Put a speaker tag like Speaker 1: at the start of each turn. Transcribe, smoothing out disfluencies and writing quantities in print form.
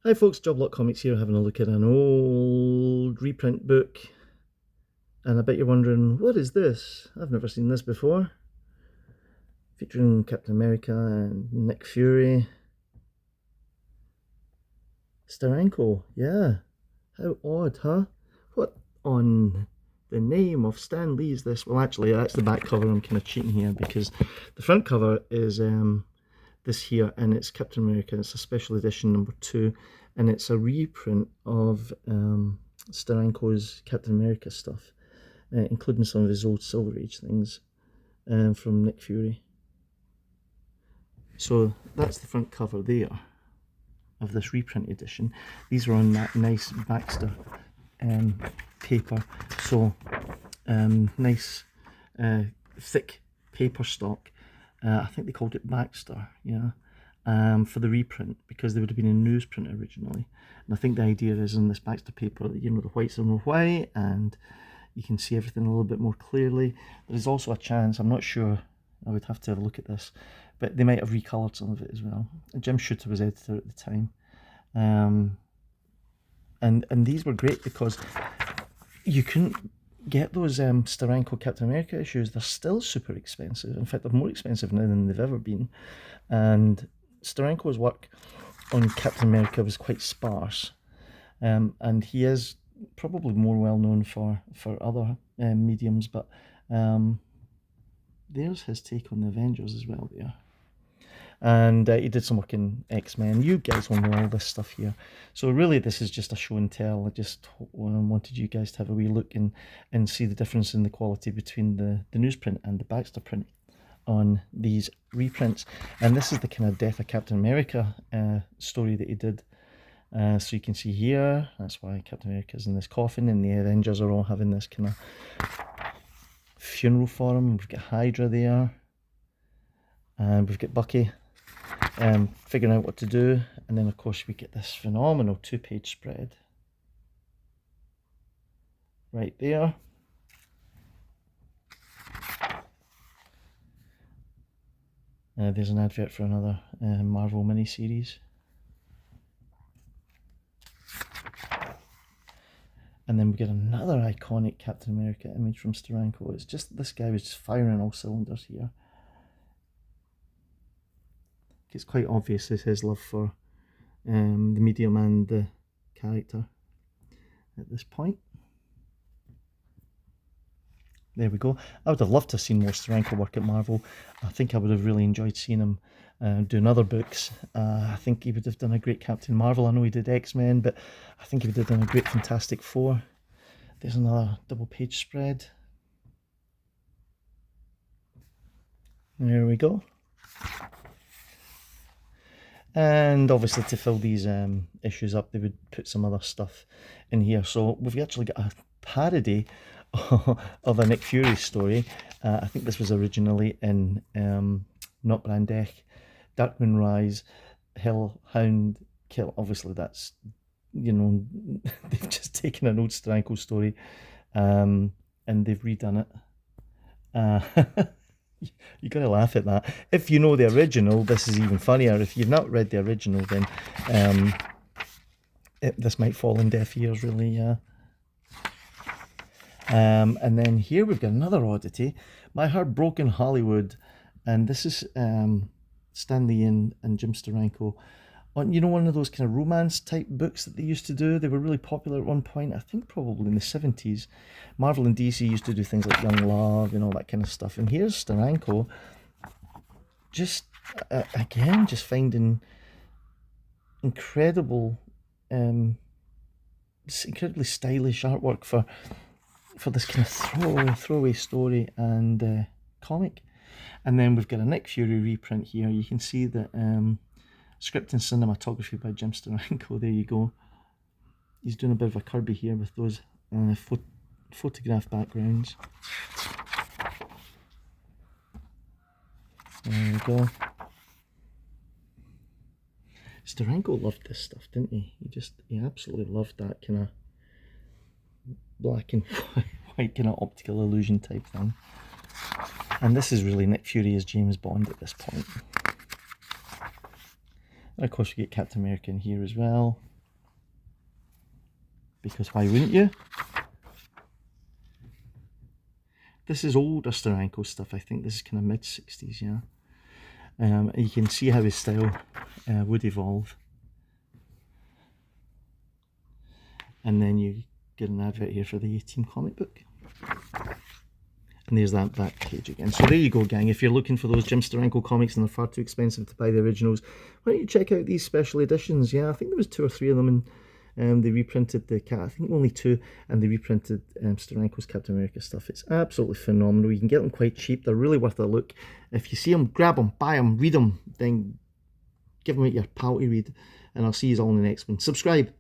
Speaker 1: Hi folks, Job Lot Comics here, having a look at an old reprint book. And I bet you're wondering, what is this? I've never seen this before. Featuring Captain America and Nick Fury. Steranko, yeah. How odd, huh? What on the name of Stan Lee is this? Well, actually, that's the back cover. I'm kind of cheating here because the front cover is this here, and it's Captain America. It's a special edition #2, and it's a reprint of Steranko's Captain America stuff, including some of his old Silver Age things from Nick Fury. So that's the front cover there of this reprint edition. These are on that nice Baxter paper, so nice thick paper stock. I think they called it Baxter, yeah, for the reprint, because they would have been in newsprint originally. And I think the idea is in this Baxter paper that, you know, the whites are more white and you can see everything a little bit more clearly. There's also a chance, I'm not sure, I would have to have a look at this, but they might have recoloured some of it as well. Jim Shooter was editor at the time. And these were great because you couldn't get those Steranko Captain America issues. They're still super expensive. In fact, they're more expensive now than they've ever been. And Steranko's work on Captain America was quite sparse. And he is probably more well known for other mediums, but there's his take on the Avengers as well there. And he did some work in X-Men. You guys will know all this stuff here. So really this is just a show and tell. I just wanted you guys to have a wee look and see the difference in the quality between the newsprint and the Baxter print on these reprints. And this is the kind of Death of Captain America story that he did. So you can see here, that's why Captain America's in this coffin, and the Avengers are all having this kind of funeral for him. We've got Hydra there, and we've got Bucky figuring out what to do, and then of course we get this phenomenal 2-page spread right there. There's an advert for another Marvel miniseries. And then we get another iconic Captain America image from Steranko. It's just, this guy was just firing all cylinders here. It's quite obvious is his love for the medium and the character at this point. There we go. I would have loved to have seen more Steranko work at Marvel. I think I would have really enjoyed seeing him doing other books. I think he would have done a great Captain Marvel. I know he did X-Men, but I think he would have done a great Fantastic Four. There's another double-page spread. There we go. And obviously to fill these issues up, they would put some other stuff in here. So we've actually got a parody of a Nick Fury story. I think this was originally in Not Brandech, Darkmoon Rise, Hellhound Kill. Obviously that's, you know, they've just taken an old Steranko story and they've redone it. You're going to laugh at that. If you know the original, this is even funnier. If you've not read the original, then this might fall in deaf ears, really, yeah. And then here we've got another oddity, My Heart Broken Hollywood, and this is Stan Lee and Jim Steranko on, you know, one of those kind of romance type books that they used to do. They were really popular at one point, I think probably in the 70s. Marvel and DC used to do things like Young Love and all that kind of stuff. And here's Steranko, just again, just finding incredible, incredibly stylish artwork for this kind of throwaway story and comic. And then we've got a Nick Fury reprint here. You can see that script and cinematography by Jim Steranko. There you go. He's doing a bit of a Kirby here with those photograph backgrounds. There we go. Steranko loved this stuff, didn't he? He absolutely loved that kind of black and white kind of optical illusion type thing. And this is really Nick Fury as James Bond at this point. And of course we get Captain America in here as well. because why wouldn't you? This is older Steranko stuff. I think this is kind of mid-60s, yeah. You can see how his style would evolve. And then you get an advert here for the A-Team comic book. And there's that back page again. So there you go, gang. If you're looking for those Jim Steranko comics and they're far too expensive to buy the originals, why don't you check out these special editions? Yeah, I think there was 2 or 3 of them, and they reprinted the cat. I think only 2, and they reprinted Steranko's Captain America stuff. It's absolutely phenomenal. You can get them quite cheap. They're really worth a look. If you see them, grab them, buy them, read them, then give them at your pal to read. And I'll see you all in the next one. Subscribe.